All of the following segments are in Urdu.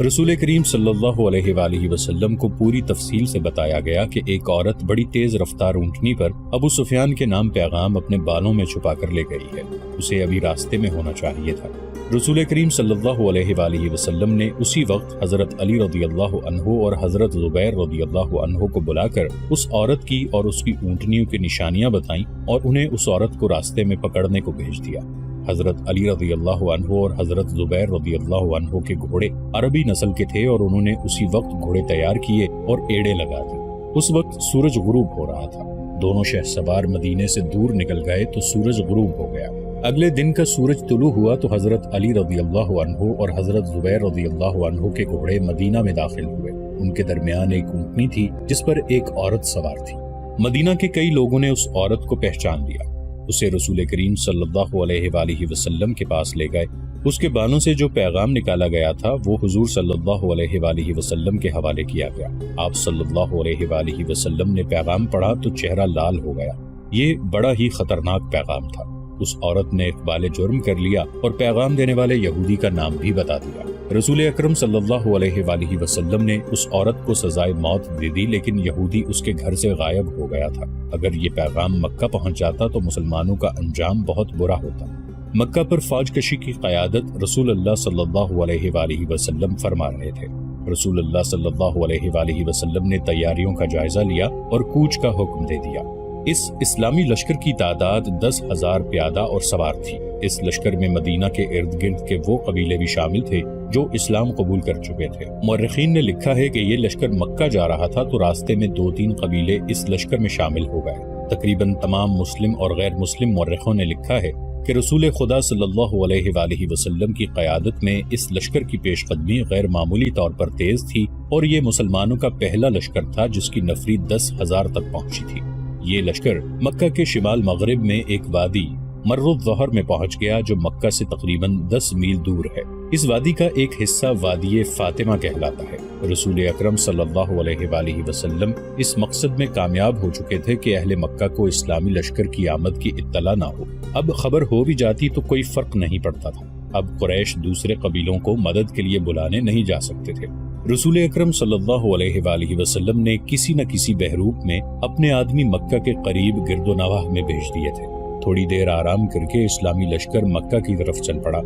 رسول کریم صلی اللہ علیہ وآلہ وسلم کو پوری تفصیل سے بتایا گیا کہ ایک عورت بڑی تیز رفتار اونٹنی پر ابو سفیان کے نام پیغام اپنے بالوں میں چھپا کر لے گئی ہے، اسے ابھی راستے میں ہونا چاہیے تھا۔ رسول کریم صلی اللہ علیہ وآلہ وسلم نے اسی وقت حضرت علی رضی اللہ عنہ اور حضرت زبیر رضی اللہ عنہ کو بلا کر اس عورت کی اور اس کی اونٹنیوں کی نشانیاں بتائیں اور انہیں اس عورت کو راستے میں پکڑنے کو بھیج دیا۔ حضرت علی رضی اللہ عنہ اور حضرت زبیر رضی اللہ عنہ کے گھوڑے عربی نسل کے تھے اور انہوں نے اسی وقت گھوڑے تیار کیے اور ایڑے لگا دی۔ اس وقت سورج غروب ہو رہا تھا۔ دونوں شہسوار مدینے سے دور نکل گئے تو سورج غروب ہو گیا۔ اگلے دن کا سورج طلوع ہوا تو حضرت علی رضی اللہ عنہ اور حضرت زبیر رضی اللہ عنہ کے گھوڑے مدینہ میں داخل ہوئے۔ ان کے درمیان ایک اونٹنی تھی جس پر ایک عورت سوار تھی۔ مدینہ کے کئی لوگوں نے اس عورت کو پہچان لیا، اسے رسول کریم صلی اللہ علیہ وآلہ وسلم کے پاس لے گئے۔ اس کے بالوں سے جو پیغام نکالا گیا تھا وہ حضور صلی اللہ علیہ وآلہ وسلم کے حوالے کیا گیا۔ آپ صلی اللہ علیہ وآلہ وسلم نے پیغام پڑھا تو چہرہ لال ہو گیا۔ یہ بڑا ہی خطرناک پیغام تھا۔ اس عورت نے اقبال جرم کر لیا اور پیغام دینے والے یہودی کا نام بھی بتا دیا۔ رسول اکرم صلی اللہ علیہ وآلہ وسلم نے اس عورت کو سزائے موت دے دی، لیکن یہودی اس کے گھر سے غائب ہو گیا تھا۔ اگر یہ پیغام مکہ پہنچ جاتا تو مسلمانوں کا انجام بہت برا ہوتا۔ مکہ پر فوج کشی کی قیادت رسول اللہ صلی اللہ علیہ وآلہ وسلم فرما رہے تھے۔ رسول اللہ صلی اللہ علیہ وآلہ وسلم نے تیاریوں کا جائزہ لیا اور کوچ کا حکم دے دیا۔ اس اسلامی لشکر کی تعداد 10,000 پیادہ اور سوار تھی۔ اس لشکر میں مدینہ کے ارد گرد کے وہ قبیلے بھی شامل تھے جو اسلام قبول کر چکے تھے۔ مورخین نے لکھا ہے کہ یہ لشکر مکہ جا رہا تھا تو راستے میں 2-3 قبیلے اس لشکر میں شامل ہو گئے۔ تقریباً تمام مسلم اور غیر مسلم مورخوں نے لکھا ہے کہ رسول خدا صلی اللہ علیہ وآلہ وسلم کی قیادت میں اس لشکر کی پیش قدمی غیر معمولی طور پر تیز تھی اور یہ مسلمانوں کا پہلا لشکر تھا جس کی نفری 10,000 تک پہنچی تھی۔ یہ لشکر مکہ کے شمال مغرب میں ایک وادی مر الظہر میں پہنچ گیا جو مکہ سے تقریباً 10 میل دور ہے۔ اس وادی کا ایک حصہ وادی فاطمہ کہلاتا ہے۔ رسول اکرم صلی اللہ علیہ وآلہ وسلم اس مقصد میں کامیاب ہو چکے تھے کہ اہل مکہ کو اسلامی لشکر کی آمد کی اطلاع نہ ہو۔ اب خبر ہو بھی جاتی تو کوئی فرق نہیں پڑتا تھا۔ اب قریش دوسرے قبیلوں کو مدد کے لیے بلانے نہیں جا سکتے تھے۔ رسول اکرم صلی اللہ علیہ وآلہ وسلم نے کسی نہ کسی بہروپ میں اپنے آدمی مکہ کے قریب گرد و نواح میں بھیج دیے تھے۔ تھوڑی دیر آرام کر کے اسلامی لشکر مکہ کی طرف چل پڑا۔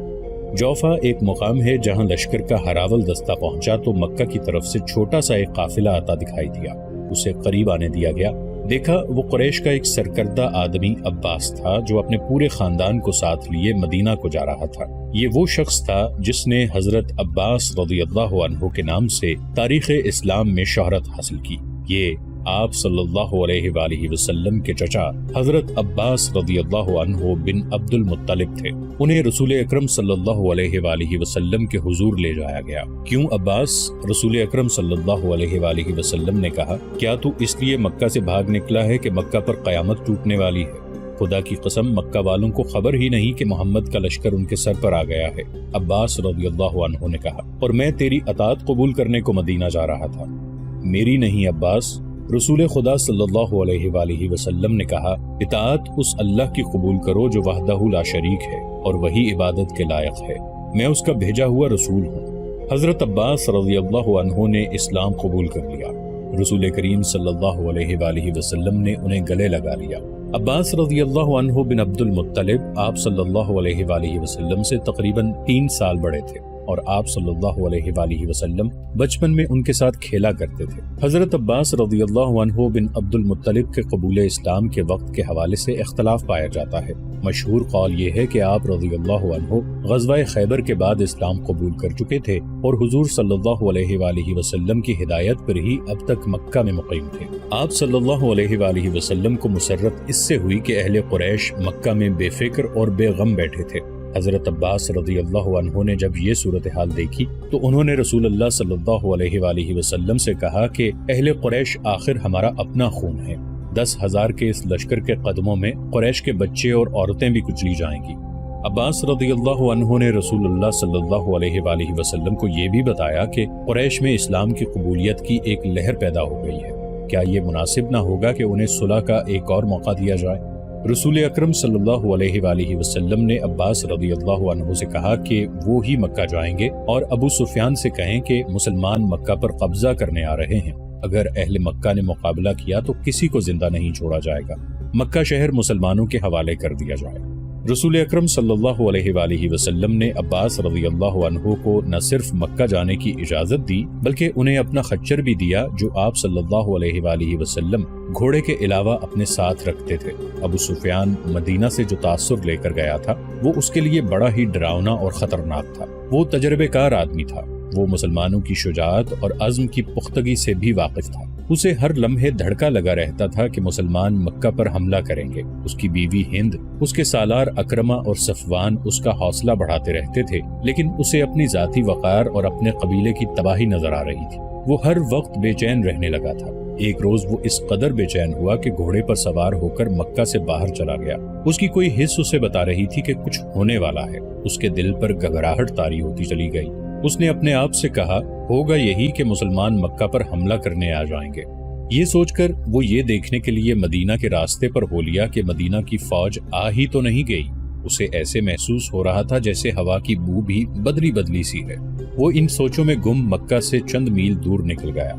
جوفا ایک مقام ہے جہاں لشکر کا ہراول دستہ پہنچا تو مکہ کی طرف سے چھوٹا سا ایک قافلہ آتا دکھائی دیا۔ اسے قریب آنے دیا گیا۔ دیکھا وہ قریش کا ایک سرکردہ آدمی عباس تھا جو اپنے پورے خاندان کو ساتھ لیے مدینہ کو جا رہا تھا۔ یہ وہ شخص تھا جس نے حضرت عباس رضی اللہ عنہ کے نام سے تاریخ اسلام میں شہرت حاصل کی۔ یہ آپ صلی اللہ علیہ وآلہ وسلم کے چچا حضرت عباس رضی اللہ عنہ بن عبد المطلب تھے۔ انہیں رسول اکرم صلی اللہ علیہ وآلہ وسلم کے حضور لے جایا گیا۔ کیوں عباس؟ رسول اکرم صلی اللہ علیہ وآلہ وسلم نے کہا، کیا تو اس لیے مکہ سے بھاگ نکلا ہے کہ مکہ پر قیامت ٹوٹنے والی ہے؟ خدا کی قسم مکہ والوں کو خبر ہی نہیں کہ محمد کا لشکر ان کے سر پر آ گیا ہے۔ عباس رضی اللہ عنہ نے کہا، اور میں تیری اطاعت قبول کرنے کو مدینہ جا رہا تھا۔ میری نہیں عباس، رسول خدا صلی اللہ علیہ وآلہ وسلم نے کہا، اطاعت اس اللہ کی قبول کرو جو وحدہ لا شریک ہے اور وہی عبادت کے لائق ہے، میں اس کا بھیجا ہوا رسول ہوں۔ حضرت عباس رضی اللہ عنہ نے اسلام قبول کر لیا۔ رسول کریم صلی اللہ علیہ وآلہ وسلم نے انہیں گلے لگا لیا۔ عباس رضی اللہ عنہ بن عبد المطلب آپ صلی اللہ علیہ وآلہ وسلم سے تقریباً 3 سال بڑے تھے اور آپ صلی اللہ علیہ وآلہ وسلم بچپن میں ان کے ساتھ کھیلا کرتے تھے۔ حضرت عباس رضی اللہ عنہ بن عبد المطلب کے قبول اسلام کے وقت کے حوالے سے اختلاف پایا جاتا ہے۔ مشہور قول یہ ہے کہ آپ رضی اللہ عنہ غزوہ خیبر کے بعد اسلام قبول کر چکے تھے اور حضور صلی اللہ علیہ وآلہ وسلم کی ہدایت پر ہی اب تک مکہ میں مقیم تھے۔ آپ صلی اللہ علیہ وآلہ وسلم کو مسرت اس سے ہوئی کہ اہل قریش مکہ میں بے فکر اور بے غم بیٹھے تھے۔ حضرت عباس رضی اللہ عنہ نے جب یہ صورتحال دیکھی تو انہوں نے رسول اللہ صلی اللہ علیہ وآلہ وسلم سے کہا کہ اہل قریش آخر ہمارا اپنا خون ہے۔ 10,000 کے اس لشکر کے قدموں میں قریش کے بچے اور عورتیں بھی کچلی جائیں گی۔ عباس رضی اللہ عنہ نے رسول اللہ صلی اللہ علیہ وآلہ وسلم کو یہ بھی بتایا کہ قریش میں اسلام کی قبولیت کی ایک لہر پیدا ہو گئی ہے، کیا یہ مناسب نہ ہوگا کہ انہیں صلح کا ایک اور موقع دیا جائے؟ رسول اکرم صلی اللہ علیہ وآلہ وسلم نے عباس رضی اللہ عنہ سے کہا کہ وہ ہی مکہ جائیں گے اور ابو سفیان سے کہیں کہ مسلمان مکہ پر قبضہ کرنے آ رہے ہیں، اگر اہل مکہ نے مقابلہ کیا تو کسی کو زندہ نہیں چھوڑا جائے گا، مکہ شہر مسلمانوں کے حوالے کر دیا جائے۔ رسول اکرم صلی اللہ علیہ وآلہ وسلم نے عباس رضی اللہ عنہ کو نہ صرف مکہ جانے کی اجازت دی بلکہ انہیں اپنا خچر بھی دیا جو آپ صلی اللہ علیہ وآلہ وسلم گھوڑے کے علاوہ اپنے ساتھ رکھتے تھے۔ ابو سفیان مدینہ سے جو تاثر لے کر گیا تھا وہ اس کے لیے بڑا ہی ڈراؤنا اور خطرناک تھا۔ وہ تجربے کار آدمی تھا، وہ مسلمانوں کی شجاعت اور عزم کی پختگی سے بھی واقف تھا۔ اسے ہر لمحے دھڑکا لگا رہتا تھا کہ مسلمان مکہ پر حملہ کریں گے۔ اس کی بیوی ہند، اس کے سالار اکرمہ اور صفوان اس کا حوصلہ بڑھاتے رہتے تھے، لیکن اسے اپنی ذاتی وقار اور اپنے قبیلے کی تباہی نظر آ رہی تھی۔ وہ ہر وقت بے چین رہنے لگا تھا۔ ایک روز وہ اس قدر بے چین ہوا کہ گھوڑے پر سوار ہو کر مکہ سے باہر چلا گیا۔ اس کی کوئی حس اسے بتا رہی تھی کہ کچھ ہونے والا ہے۔ اس کے دل پر گھبراہٹ طاری ہوتی چلی گئی۔ اس نے اپنے آپ سے کہا، ہوگا یہی کہ مسلمان مکہ پر حملہ کرنے آ جائیں گے۔ یہ سوچ کر وہ یہ دیکھنے کے لیے مدینہ کے راستے پر ہو لیا کہ مدینہ کی فوج آ ہی تو نہیں گئی۔ اسے ایسے محسوس ہو رہا تھا جیسے ہوا کی بو بھی بدلی بدلی سی ہے۔ وہ ان سوچوں میں گم مکہ سے چند میل دور نکل گیا۔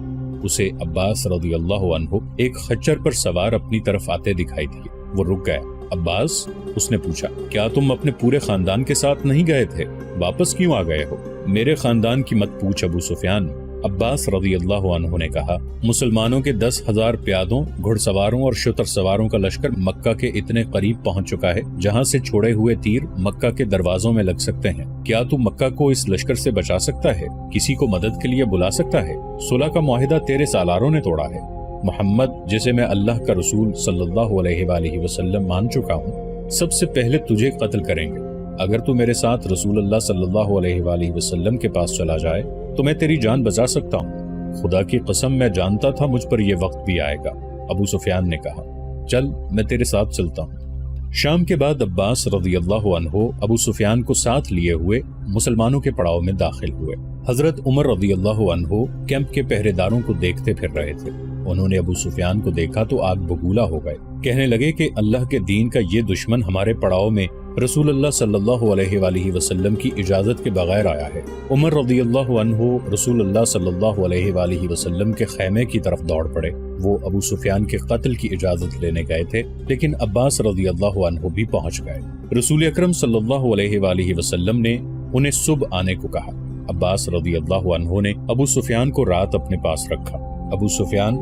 اسے عباس رضی اللہ عنہ ایک خچر پر سوار اپنی طرف آتے دکھائی دیے۔ وہ رک گیا۔ عباس، اس نے پوچھا، کیا تم اپنے پورے خاندان کے ساتھ نہیں گئے تھے؟ واپس کیوں آ گئے ہو؟ میرے خاندان کی مت پوچھ ابو سفیان، عباس رضی اللہ عنہ نے کہا۔ مسلمانوں کے 10,000 پیادوں، گھڑ سواروں اور شتر سواروں کا لشکر مکہ کے اتنے قریب پہنچ چکا ہے جہاں سے چھوڑے ہوئے تیر مکہ کے دروازوں میں لگ سکتے ہیں۔ کیا تو مکہ کو اس لشکر سے بچا سکتا ہے؟ کسی کو مدد کے لیے بلا سکتا ہے؟ صلح کا معاہدہ تیرے سالاروں نے توڑا ہے۔ محمد، جسے میں اللہ کا رسول صلی اللہ علیہ وآلہ وسلم مان چکا ہوں، سب سے پہلے تجھے قتل کریں گے۔ اگر تو میرے ساتھ رسول اللہ صلی اللہ علیہ وآلہ وسلم کے پاس چلا جائے تو میں تیری جان بچا سکتا ہوں۔ خدا کی قسم میں جانتا تھا مجھ پر یہ وقت بھی آئے گا، ابو سفیان نے کہا۔ چل، میں تیرے ساتھ چلتا ہوں۔ شام کے بعد عباس رضی اللہ عنہ ابو سفیان کو ساتھ لیے ہوئے مسلمانوں کے پڑاؤ میں داخل ہوئے۔ حضرت عمر رضی اللہ عنہ کیمپ کے پہرے داروں کو دیکھتے پھر رہے تھے۔ انہوں نے ابو سفیان کو دیکھا تو آگ بگولا ہو گئے۔ کہنے لگے کہ اللہ کے دین کا یہ دشمن ہمارے پڑاؤ میں رسول اللہ صلی اللہ علیہ وآلہ وسلم کی اجازت کے بغیر آیا ہے۔ عمر رضی اللہ عنہ رسول اللہ صلی اللہ علیہ وآلہ وسلم کے خیمے کی طرف دوڑ پڑے۔ وہ ابو سفیان کے قتل کی اجازت لینے گئے تھے، لیکن عباس رضی اللہ عنہ بھی پہنچ گئے۔ رسول اکرم صلی اللہ علیہ وآلہ وسلم نے انہیں صبح آنے کو کہا۔ عباس رضی اللہ عنہ نے ابو سفیان کو رات اپنے پاس رکھا۔ ابو سفیان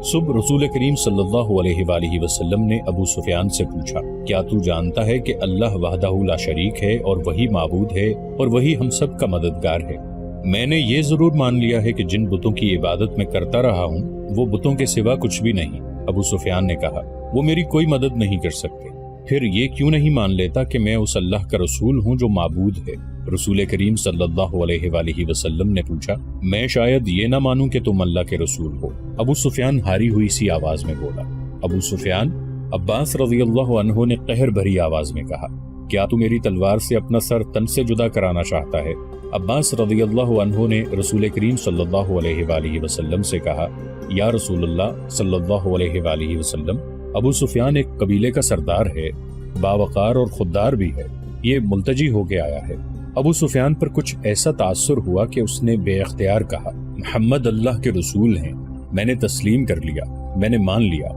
صبح رسول کریم صلی اللہ علیہ وآلہ وسلم نے ابو سفیان سے پوچھا، کیا تو جانتا ہے کہ اللہ وحدہ لا شریک ہے اور وہی معبود ہے اور وہی ہم سب کا مددگار ہے؟ میں نے یہ ضرور مان لیا ہے کہ جن بتوں کی عبادت میں کرتا رہا ہوں وہ بتوں کے سوا کچھ بھی نہیں۔ ابو سفیان نے کہا، وہ میری کوئی مدد نہیں کر سکتے۔ پھر یہ کیوں نہیں مان لیتا کہ میں اس اللہ کا رسول ہوں جو معبود ہے؟ رسول کریم صلی اللہ علیہ وآلہ وسلم نے پوچھا، میں شاید یہ نہ مانوں کہ تم اللہ کے رسول ہو۔ ابو سفیان ہاری ہوئی سی آواز میں بولا۔ ابو سفیان، عباس رضی اللہ عنہ نے قہر بھری آواز میں کہا، کیا تو میری تلوار سے اپنا سر تن سے جدا کرانا چاہتا ہے؟ عباس رضی اللہ عنہ نے رسول کریم صلی اللہ علیہ وآلہ وسلم سے کہا، یا رسول اللہ صلی اللہ علیہ وآلہ وسلم، ابو سفیان ایک قبیلے کا سردار ہے، باوقار اور خوددار بھی ہے، یہ ملتجی ہو کے آیا ہے۔ ابو سفیان پر کچھ ایسا تاثر ہوا کہ اس نے بے اختیار کہا، محمد اللہ کے رسول ہیں، میں نے تسلیم کر لیا، میں نے مان لیا،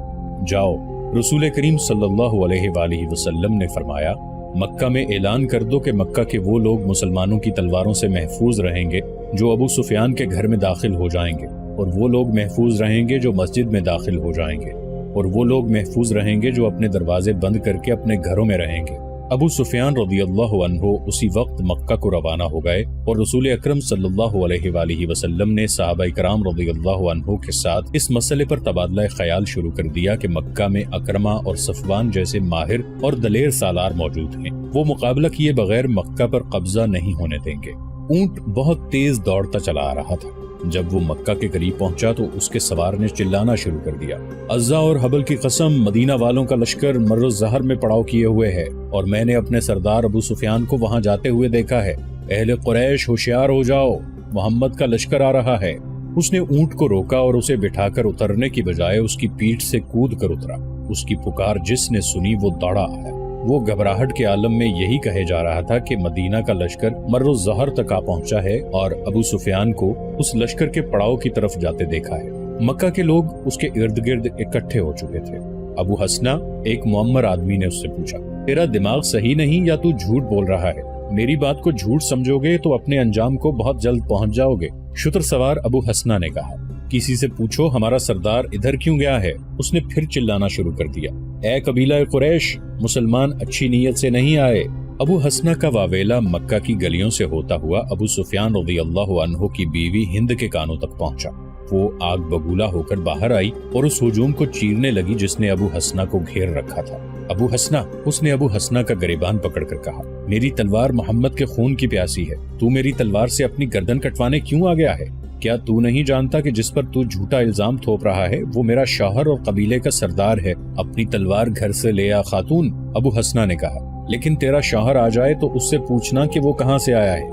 جاؤ۔ رسول کریم صلی اللہ علیہ وآلہ وسلم نے فرمایا، مکہ میں اعلان کر دو کہ مکہ کے وہ لوگ مسلمانوں کی تلواروں سے محفوظ رہیں گے جو ابو سفیان کے گھر میں داخل ہو جائیں گے، اور وہ لوگ محفوظ رہیں گے جو مسجد میں داخل ہو جائیں گے، اور وہ لوگ محفوظ رہیں گے جو اپنے دروازے بند کر کے اپنے گھروں میں رہیں گے۔ ابو سفیان رضی اللہ عنہ اسی وقت مکہ کو روانہ ہو گئے، اور رسول اکرم صلی اللہ علیہ وآلہ وسلم نے صحابہ کرام رضی اللہ عنہ کے ساتھ اس مسئلے پر تبادلہ خیال شروع کر دیا کہ مکہ میں اکرمہ اور صفوان جیسے ماہر اور دلیر سالار موجود ہیں، وہ مقابلہ کیے بغیر مکہ پر قبضہ نہیں ہونے دیں گے۔ اونٹ بہت تیز دوڑتا چلا آ رہا تھا۔ جب وہ مکہ کے قریب پہنچا تو اس کے سوار نے چلانا شروع کر دیا، عزا اور حبل کی قسم، مدینہ والوں کا لشکر مر الزہر میں پڑاؤ کیے ہوئے ہے، اور میں نے اپنے سردار ابو سفیان کو وہاں جاتے ہوئے دیکھا ہے۔ اہل قریش ہوشیار ہو جاؤ، محمد کا لشکر آ رہا ہے۔ اس نے اونٹ کو روکا اور اسے بٹھا کر اترنے کی بجائے اس کی پیٹھ سے کود کر اترا۔ اس کی پکار جس نے سنی وہ دوڑا آیا۔ وہ گھبراہٹ کے عالم میں یہی کہے جا رہا تھا کہ مدینہ کا لشکر مر الظہر تک آ پہنچا ہے اور ابو سفیان کو اس لشکر کے پڑاؤ کی طرف جاتے دیکھا ہے۔ مکہ کے لوگ اس کے ارد گرد اکٹھے ہو چکے تھے۔ ابو حسنہ، ایک معمر آدمی نے اس سے پوچھا، تیرا دماغ صحیح نہیں یا تو جھوٹ بول رہا ہے؟ میری بات کو جھوٹ سمجھو گے تو اپنے انجام کو بہت جلد پہنچ جاؤ گے۔ شتر سوار ابو حسنہ نے کہا، کسی سے پوچھو ہمارا سردار ادھر کیوں گیا ہے؟ اس نے پھر چلانا شروع کر دیا، اے قبیلہ قریش، مسلمان اچھی نیت سے نہیں آئے۔ ابو حسنہ کا واویلا مکہ کی گلیوں سے ہوتا ہوا ابو سفیان رضی اللہ عنہ کی بیوی ہند کے کانوں تک پہنچا۔ وہ آگ بگولا ہو کر باہر آئی اور اس ہجوم کو چیرنے لگی جس نے ابو حسنہ کو گھیر رکھا تھا۔ ابو حسنہ، اس نے ابو حسنہ کا گریبان پکڑ کر کہا، میری تلوار محمد کے خون کی پیاسی ہے، تو میری تلوار سے اپنی گردن کٹوانے کیوں آ گیا ہے؟ کیا تو نہیں جانتا کہ جس پر تو جھوٹا الزام تھوپ رہا ہے وہ میرا شوہر اور قبیلے کا سردار ہے؟ اپنی تلوار گھر سے لے آ خاتون۔ ابو حسنہ نے کہا، لیکن تیرا شوہر آ جائے تو اس سے پوچھنا کہ وہ کہاں سے آیا ہے،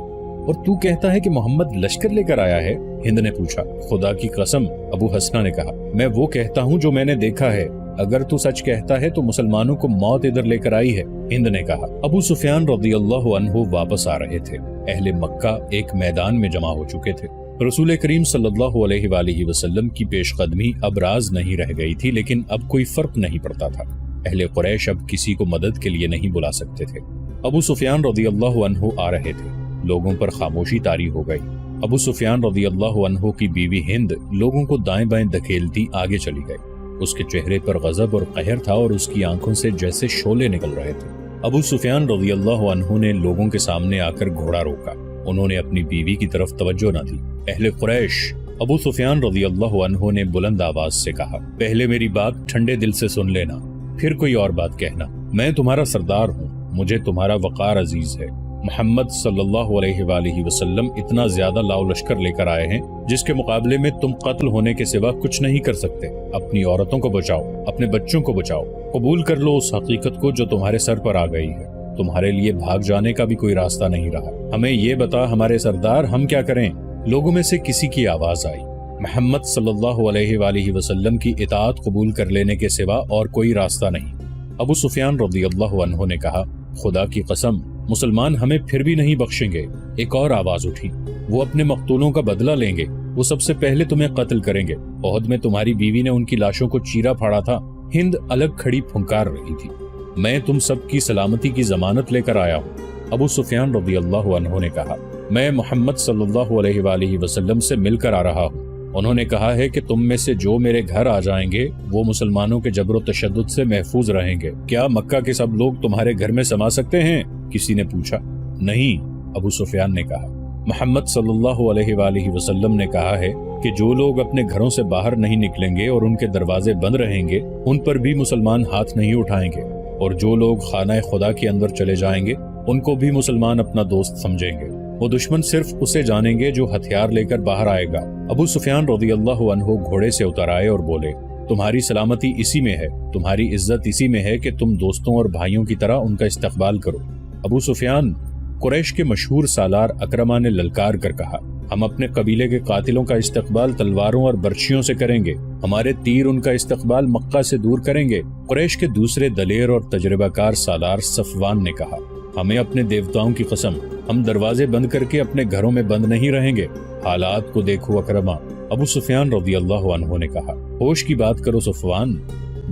اور تو کہتا ہے کہ محمد لشکر لے کر آیا ہے؟ ہند نے پوچھا۔ خدا کی قسم، ابو حسنہ نے کہا، میں وہ کہتا ہوں جو میں نے دیکھا ہے، اگر تو سچ کہتا ہے تو مسلمانوں کو موت ادھر لے کر آئی ہے۔ ہند نے کہا۔ ابو سفیان رضی اللہ عنہ واپس آ رہے تھے۔ اہل مکہ ایک میدان میں جمع ہو چکے تھے۔ رسول کریم صلی اللہ علیہ وآلہ وسلم کی پیش قدمی اب راز نہیں رہ گئی تھی، لیکن اب کوئی فرق نہیں پڑتا تھا۔ اہل قریش اب کسی کو مدد کے لیے نہیں بلا سکتے تھے۔ ابو سفیان رضی اللہ عنہ آ رہے تھے۔ لوگوں پر خاموشی طاری ہو گئی۔ ابو سفیان رضی اللہ عنہ کی بیوی ہند لوگوں کو دائیں بائیں دھکیلتی آگے چلی گئی۔ اس کے چہرے پر غضب اور قہر تھا اور اس کی آنکھوں سے جیسے شعلے نکل رہے تھے۔ ابو سفیان رضی اللہ عنہ نے لوگوں کے سامنے آ کر گھوڑا روکا۔ انہوں نے اپنی بیوی کی طرف توجہ نہ دی۔ اہل قریش، ابو سفیان رضی اللہ عنہ نے بلند آواز سے کہا، پہلے میری بات ٹھنڈے دل سے سن لینا، پھر کوئی اور بات کہنا۔ میں تمہارا سردار ہوں، مجھے تمہارا وقار عزیز ہے۔ محمد صلی اللہ علیہ وآلہ وسلم اتنا زیادہ لاؤ لشکر لے کر آئے ہیں جس کے مقابلے میں تم قتل ہونے کے سوا کچھ نہیں کر سکتے۔ اپنی عورتوں کو بچاؤ، اپنے بچوں کو بچاؤ، قبول کر لو اس حقیقت کو جو تمہارے سر پر آ گئی ہے۔ تمہارے لیے بھاگ جانے کا بھی کوئی راستہ نہیں رہا۔ ہمیں یہ بتا ہمارے سردار، ہم کیا کریں؟ لوگوں میں سے کسی کی آواز آئی، محمد صلی اللہ علیہ وآلہ وسلم کی اطاعت قبول کر لینے کے سوا اور کوئی راستہ نہیں۔ ابو سفیان رضی اللہ عنہ نے کہا، خدا کی قسم، مسلمان ہمیں پھر بھی نہیں بخشیں گے۔ ایک اور آواز اٹھی، وہ اپنے مقتولوں کا بدلہ لیں گے، وہ سب سے پہلے تمہیں قتل کریں گے۔ احد میں تمہاری بیوی نے ان کی لاشوں کو چیرا پھاڑا تھا۔ ہند الگ کھڑی پھنکار رہی تھی، میں تم سب کی سلامتی کی ضمانت لے کر آیا ہوں۔ ابو سفیان رضی اللہ عنہ نے کہا، میں محمد صلی اللہ علیہ وآلہ وسلم سے مل کر آ رہا ہوں۔ انہوں نے کہا ہے کہ تم میں سے جو میرے گھر آ جائیں گے وہ مسلمانوں کے جبر و تشدد سے محفوظ رہیں گے۔ کیا مکہ کے سب لوگ تمہارے گھر میں سما سکتے ہیں؟ کسی نے پوچھا۔ نہیں، ابو سفیان نے کہا۔ محمد صلی اللہ علیہ وآلہ وسلم نے کہا ہے کہ جو لوگ اپنے گھروں سے باہر نہیں نکلیں گے اور ان کے دروازے بند رہیں گے ان پر بھی مسلمان ہاتھ نہیں اٹھائیں گے، اور جو لوگ خانہ خدا کے اندر چلے جائیں گے ان کو بھی مسلمان اپنا دوست سمجھیں گے۔ وہ دشمن صرف اسے جانیں گے جو ہتھیار لے کر باہر آئے گا۔ ابو سفیان رضی اللہ عنہ گھوڑے سے اتر آئے اور بولے، تمہاری سلامتی اسی میں ہے، تمہاری عزت اسی میں ہے کہ تم دوستوں اور بھائیوں کی طرح ان کا استقبال کرو۔ ابو سفیان، قریش کے مشہور سالار اکرمہ نے للکار کر کہا، ہم اپنے قبیلے کے قاتلوں کا استقبال تلواروں اور برچھیوں سے کریں گے، ہمارے تیر ان کا استقبال مکہ سے دور کریں گے۔ قریش کے دوسرے دلیر اور تجربہ کار سالار صفوان نے کہا، ہمیں اپنے دیوتاؤں کی قسم، ہم دروازے بند کر کے اپنے گھروں میں بند نہیں رہیں گے۔ حالات کو دیکھو اکرمہ۔ ابو سفیان رضی اللہ عنہ نے کہا، ہوش کی بات کرو صفوان،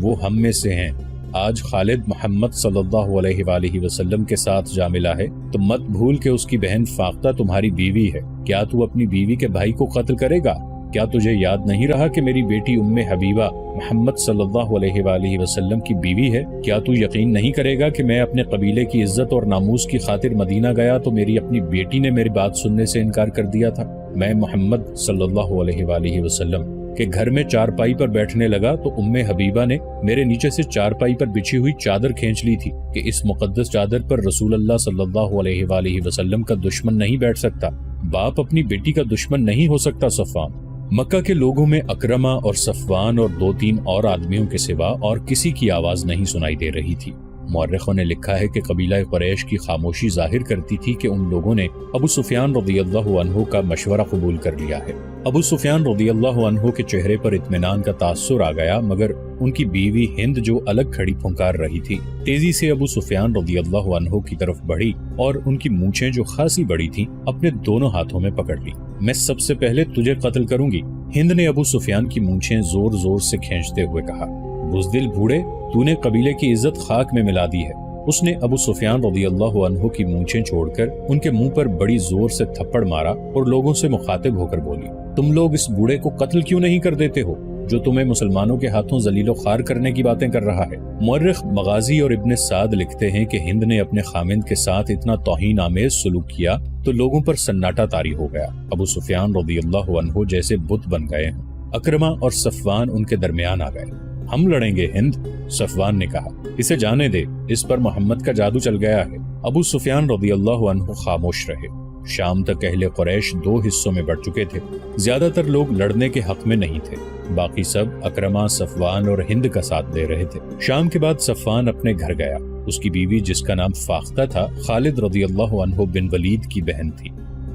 وہ ہم میں سے ہیں۔ آج خالد محمد صلی اللہ علیہ وآلہ وسلم کے ساتھ جا ملا ہے تو مت بھول کہ اس کی بہن فاختہ تمہاری بیوی ہے۔ کیا تو اپنی بیوی کے بھائی کو قتل کرے گا؟ کیا تجھے یاد نہیں رہا کہ میری بیٹی ام حبیبہ محمد صلی اللہ علیہ وآلہ وسلم کی بیوی ہے؟ کیا تو یقین نہیں کرے گا کہ میں اپنے قبیلے کی عزت اور ناموس کی خاطر مدینہ گیا تو میری اپنی بیٹی نے میری بات سننے سے انکار کر دیا تھا؟ میں محمد صلی اللہ علیہ وآلہ وسلم کے گھر میں چارپائی پر بیٹھنے لگا تو ام حبیبہ نے میرے نیچے سے چارپائی پر بچھی ہوئی چادر کھینچ لی تھی کہ اس مقدس چادر پر رسول اللہ صلی اللہ علیہ وآلہ وسلم کا دشمن نہیں بیٹھ سکتا۔ باپ اپنی بیٹی کا دشمن نہیں ہو سکتا صفوان۔ مکہ کے لوگوں میں اکرمہ اور صفوان اور 2-3 اور آدمیوں کے سوا اور کسی کی آواز نہیں سنائی دے رہی تھی۔ مورخوں نے لکھا ہے کہ قبیلہ قریش کی خاموشی ظاہر کرتی تھی کہ ان لوگوں نے ابو سفیان رضی اللہ عنہ کا مشورہ قبول کر لیا ہے۔ ابو سفیان رضی اللہ عنہ کے چہرے پر اطمینان کا تاثر آ گیا، مگر ان کی بیوی ہند جو الگ کھڑی پھنکار رہی تھی تیزی سے ابو سفیان رضی اللہ عنہ کی طرف بڑھی اور ان کی مونچھیں جو خاصی بڑی تھیں اپنے دونوں ہاتھوں میں پکڑ لی۔ میں سب سے پہلے تجھے قتل کروں گی، ہند نے ابو سفیان کی مونچھیں زور زور سے کھینچتے ہوئے کہا۔ بزدل بوڑھے، تو نے قبیلے کی عزت خاک میں ملا دی ہے۔ اس نے ابو سفیان رضی اللہ عنہ کی مونچھیں چھوڑ کر ان کے منہ پر بڑی زور سے تھپڑ مارا اور لوگوں سے مخاطب ہو کر بولی، تم لوگ اس بوڑھے کو قتل کیوں نہیں کر دیتے ہو جو تمہیں مسلمانوں کے ہاتھوں ذلیل و خوار کرنے کی باتیں کر رہا ہے؟ مورخ مغازی اور ابن سعد لکھتے ہیں کہ ہند نے اپنے خامند کے ساتھ اتنا توہین آمیز سلوک کیا تو لوگوں پر سناٹا طاری ہو گیا۔ ابو سفیان رضی اللہ عنہ جیسے بت بن گئے ہیں۔ اکرمہ اور صفوان ان کے درمیان آ گئے۔ ہم لڑیں گے ہند، صفوان نے کہا، اسے جانے دے، اس پر محمد کا جادو چل گیا ہے۔ ابو سفیان رضی اللہ عنہ خاموش رہے۔ شام تک اہل قریش دو حصوں میں بٹ چکے تھے۔ زیادہ تر لوگ لڑنے کے حق میں نہیں تھے، باقی سب اکرمہ، صفوان اور ہند کا ساتھ دے رہے تھے۔ شام کے بعد صفوان اپنے گھر گیا۔ اس کی بیوی جس کا نام فاختہ تھا خالد رضی اللہ عنہ بن ولید کی بہن تھی۔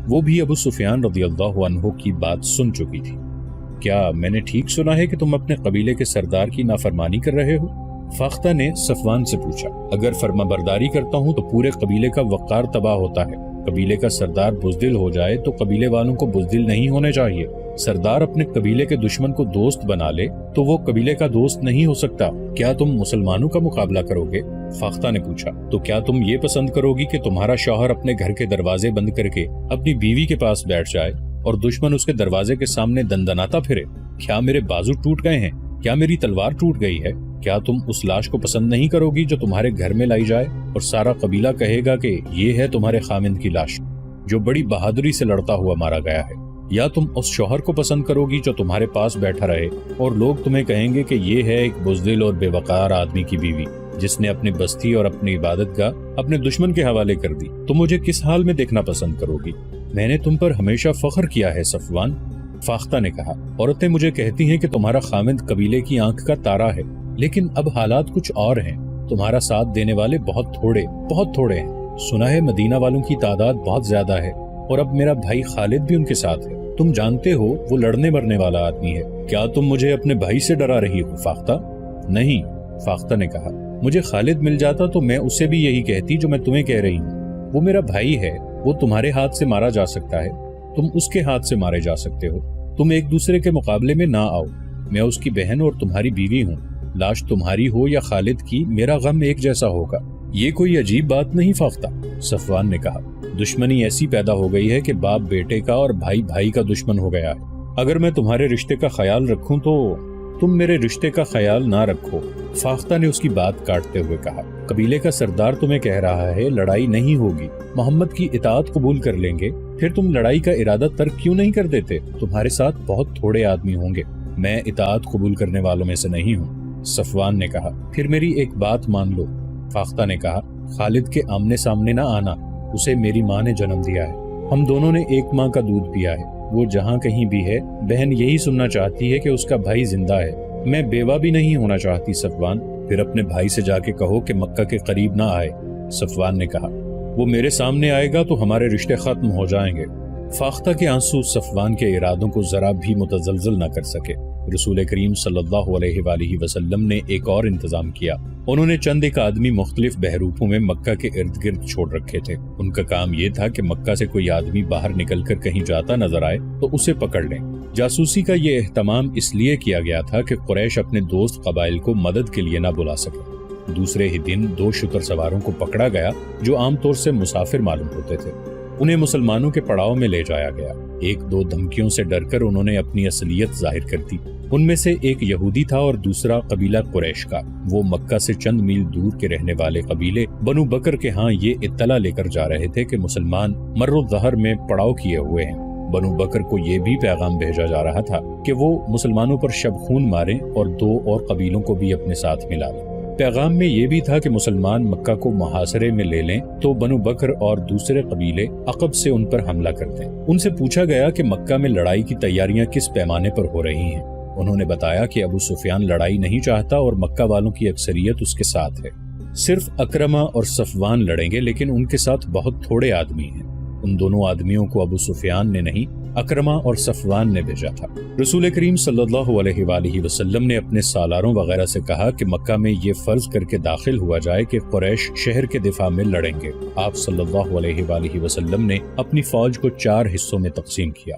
وہ بھی ابو سفیان رضی اللہ عنہ کی بات سن چکی تھی۔ کیا میں نے ٹھیک سنا ہے کہ تم اپنے قبیلے کے سردار کی نافرمانی کر رہے ہو؟ فاختہ نے صفوان سے پوچھا۔ اگر فرما برداری کرتا ہوں تو پورے قبیلے کا وقار تباہ ہوتا ہے۔ قبیلے کا سردار بزدل ہو جائے تو قبیلے والوں کو بزدل نہیں ہونے چاہیے۔ سردار اپنے قبیلے کے دشمن کو دوست بنا لے تو وہ قبیلے کا دوست نہیں ہو سکتا۔ کیا تم مسلمانوں کا مقابلہ کرو گے؟ فاختہ نے پوچھا۔ تو کیا تم یہ پسند کرو گی کہ تمہارا شوہر اپنے گھر کے دروازے بند کر کے اپنی بیوی کے پاس بیٹھ جائے اور دشمن اس کے دروازے کے سامنے دندناتا پھرے؟ کیا میرے بازو ٹوٹ گئے ہیں؟ کیا میری تلوار ٹوٹ گئی ہے؟ کیا تم اس لاش کو پسند نہیں کرو گی جو تمہارے گھر میں لائی جائے اور سارا قبیلہ کہے گا کہ یہ ہے تمہارے خامند کی لاش جو بڑی بہادری سے لڑتا ہوا مارا گیا ہے؟ یا تم اس شوہر کو پسند کرو گی جو تمہارے پاس بیٹھا رہے اور لوگ تمہیں کہیں گے کہ یہ ہے ایک بزدل اور بے وقار آدمی کی بیوی جس نے اپنی بستی اور اپنی عبادت گاہ اپنے دشمن کے حوالے کر دی؟ تم مجھے کس حال میں دیکھنا پسند کرو گی؟ میں نے تم پر ہمیشہ فخر کیا ہے صفوان، فاختہ نے کہا۔ عورتیں مجھے کہتی ہیں کہ تمہارا خامند قبیلے کی آنکھ کا تارا ہے، لیکن اب حالات کچھ اور ہیں۔ تمہارا ساتھ دینے والے بہت تھوڑے ہیں۔ سنا ہے مدینہ والوں کی تعداد بہت زیادہ ہے اور اب میرا بھائی خالد بھی ان کے ساتھ ہے۔ تم جانتے ہو وہ لڑنے مرنے والا آدمی ہے۔ کیا تم مجھے اپنے بھائی سے ڈرا رہی ہو فاختہ؟ نہیں، فاختہ نے کہا۔ مجھے خالد مل جاتا تو میں اسے بھی یہی کہتی جو میں تمہیں کہہ رہی ہوں۔ وہ میرا بھائی ہے، وہ تمہارے ہاتھ سے مارا جا سکتا ہے، تم اس کے ہاتھ سے مارے جا سکتے ہو۔ تم ایک دوسرے کے مقابلے میں نہ آؤ۔ میں اس کی بہن اور تمہاری بیوی ہوں۔ لاش تمہاری ہو یا خالد کی، میرا غم ایک جیسا ہوگا۔ یہ کوئی عجیب بات نہیں فاختہ، صفوان نے کہا۔ دشمنی ایسی پیدا ہو گئی ہے کہ باپ بیٹے کا اور بھائی بھائی کا دشمن ہو گیا ہے۔ اگر میں تمہارے رشتے کا خیال رکھوں تو تم میرے رشتے کا خیال نہ رکھو، فاختہ نے اس کی بات کاٹتے ہوئے کہا۔ قبیلے کا سردار تمہیں کہہ رہا ہے لڑائی نہیں ہوگی، محمد کی اطاعت قبول کر لیں گے، پھر تم لڑائی کا ارادہ ترک کیوں نہیں کر دیتے؟ تمہارے ساتھ بہت تھوڑے آدمی ہوں گے۔ میں اطاعت قبول کرنے والوں میں سے نہیں ہوں، صفوان نے کہا۔ پھر میری ایک بات مان لو، فاختہ نے کہا۔ خالد کے آمنے سامنے نہ آنا، اسے میری ماں نے جنم دیا ہے، ہم دونوں نے ایک ماں کا دودھ پیا ہے۔ وہ جہاں کہیں بھی ہے، بہن یہی سننا چاہتی ہے کہ اس کا بھائی زندہ ہے۔ میں بیوہ بھی نہیں ہونا چاہتی صفوان۔ پھر اپنے بھائی سے جا کے کہو کہ مکہ کے قریب نہ آئے، صفوان نے کہا۔ وہ میرے سامنے آئے گا تو ہمارے رشتے ختم ہو جائیں گے۔ فاختہ کے آنسو صفوان کے ارادوں کو ذرا بھی متزلزل نہ کر سکے۔ رسول کریم صلی اللہ علیہ وآلہ وسلم نے ایک اور انتظام کیا۔ انہوں نے چند ایک آدمی مختلف بحروپوں میں مکہ کے ارد گرد چھوڑ رکھے تھے۔ ان کا کام یہ تھا کہ مکہ سے کوئی آدمی باہر نکل کر کہیں جاتا نظر آئے تو اسے پکڑ لیں۔ جاسوسی کا یہ اہتمام اس لیے کیا گیا تھا کہ قریش اپنے دوست قبائل کو مدد کے لیے نہ بلا سکے۔ دوسرے ہی دن 2 شتر سواروں کو پکڑا گیا جو عام طور سے مسافر معلوم ہوتے تھے۔ انہیں مسلمانوں کے پڑاؤ میں لے جایا گیا۔ 1-2 دھمکیوں سے ڈر کر انہوں نے اپنی اصلیت ظاہر کر دی۔ ان میں سے ایک یہودی تھا اور دوسرا قبیلہ قریش کا۔ وہ مکہ سے چند میل دور کے رہنے والے قبیلے بنو بکر کے ہاں یہ اطلاع لے کر جا رہے تھے کہ مسلمان مر و ظہر میں پڑاؤ کیے ہوئے ہیں۔ بنو بکر کو یہ بھی پیغام بھیجا جا رہا تھا کہ وہ مسلمانوں پر شب خون ماریں اور 2 اور قبیلوں کو بھی اپنے ساتھ ملا لیں۔ پیغام میں یہ بھی تھا کہ مسلمان مکہ کو محاصرے میں لے لیں تو بنو بکر اور دوسرے قبیلے عقب سے ان پر حملہ کر دیں۔ ان سے پوچھا گیا کہ مکہ میں لڑائی کی تیاریاں کس پیمانے پر ہو رہی ہیں۔ انہوں نے بتایا کہ ابو سفیان لڑائی نہیں چاہتا اور مکہ والوں کی اکثریت اس کے ساتھ ہے۔ صرف اکرمہ اور صفوان لڑیں گے، لیکن ان کے ساتھ بہت تھوڑے آدمی ہیں۔ ان دونوں آدمیوں کو ابو سفیان نے نہیں، اکرمہ اور صفوان نے بھیجا تھا۔ رسول کریم صلی اللہ علیہ وآلہ وسلم نے اپنے سالاروں وغیرہ سے کہا کہ مکہ میں یہ فرض کر کے داخل ہوا جائے کہ قریش شہر کے دفاع میں لڑیں گے۔ آپ صلی اللہ علیہ وآلہ وسلم نے اپنی فوج کو 4 حصوں میں تقسیم کیا۔